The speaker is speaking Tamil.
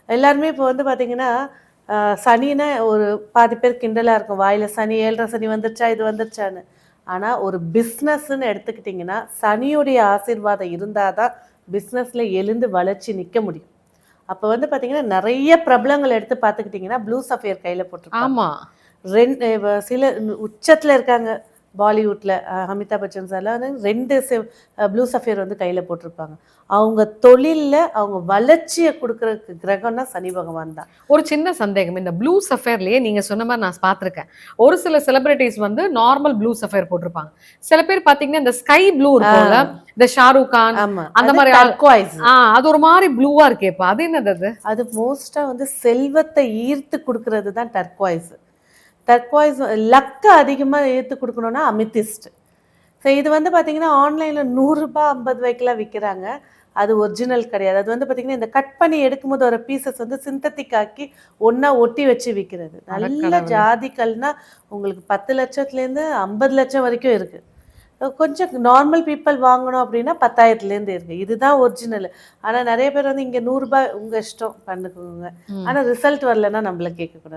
எல்லாருமே இப்போ வந்து பார்த்தீங்கன்னா, சனின்னா ஒரு பாதி பேர் கிண்டலா இருக்கும். வாயில சனி, 7:30 சனி வந்துருச்சா, இது வந்துருச்சான்னு. ஆனா, ஒரு பிஸ்னஸ்ன்னு எடுத்துக்கிட்டிங்கன்னா, சனியுடைய ஆசீர்வாதம் இருந்தா தான் பிஸ்னஸ்ல எழுந்து வளர்ச்சி நிக்க முடியும். அப்ப வந்து பார்த்தீங்கன்னா, நெறைய பிரபலங்கள் எடுத்து பார்த்துக்கிட்டிங்கன்னா, ப்ளூ சஃபயர் கையில போட்டிருப்பாங்க. ஆமா. சில உச்சத்துல இருக்காங்க. பாலிவுட்ல அமிதாப் பச்சன் சார்லாம் வந்து 2 ப்ளூ சஃபயர் வந்து கையில போட்டிருப்பாங்க. அவங்க தொழில்ல அவங்க வளர்ச்சிய குடுக்குறதுக்கு கிரகம்னா சனி பகவான் தான். ஒரு சின்ன சந்தேகம். இந்த ப்ளூ சஃபயர்லயே நீங்க சொன்ன மாரி நான் பார்த்துருக்கேன். ஒரு சில செலிபிரிட்டீஸ் வந்து நார்மல் ப்ளூ சஃபயர் போட்டிருப்பாங்க. சில பேர் பார்த்தீங்கன்னா, இந்த ஸ்கை ப்ளூ இருக்கும்ல, ஆ, இந்த ஷாருக் கான் ஆமா. அந்த அது மாரி டர்குவைஸ். அது ஒரு மாரி ப்ளூவா இருக்கேப்பா. அது என்னது அது? அது மோஸ்ட்டா வந்து செல்வத்த ஈர்த்து குடுக்குறது தான் டர்குவைஸ். டர்குவைஸ் லக்க அதிகமா ஈர்த்து குடுக்கணும்னா அமித்திஸ்ட். ஸோ இது வந்து பார்த்தீங்கன்னா, ஆன்லைன்ல ரூ. 100 ரூ. 50க்கெல்லாம் விக்கிறாங்க. அது ஒரிஜினல் கிடையாது. அது வந்து பார்த்தீங்கன்னா, இந்த கட் பண்ணி எடுக்கும்போது வர பீசஸ் வந்து சிந்தெடிக் ஆக்கி ஒண்ணா ஒட்டி வச்சு விக்கிறது. நல்ல அடக்கடவுளே! ஜாதிக்கல்னா உங்களுக்கு 10,00,000லேருந்து 50,00,000 வரைக்கும் இருக்கு. கொஞ்சம் நார்மல் பீப்பிள் வாங்கணும் அப்படின்னா 10,000லேருந்து இருக்கு. இதுதான் ஒரிஜினல். ஆனா நெறைய பேர் வந்து இங்க ரூ. 100 உங்க இஷ்டம் பண்ணுக்குங்க. ம். ஆனா ரிசல்ட் வரலன்னா நம்மள கேட்கக்கூடாது.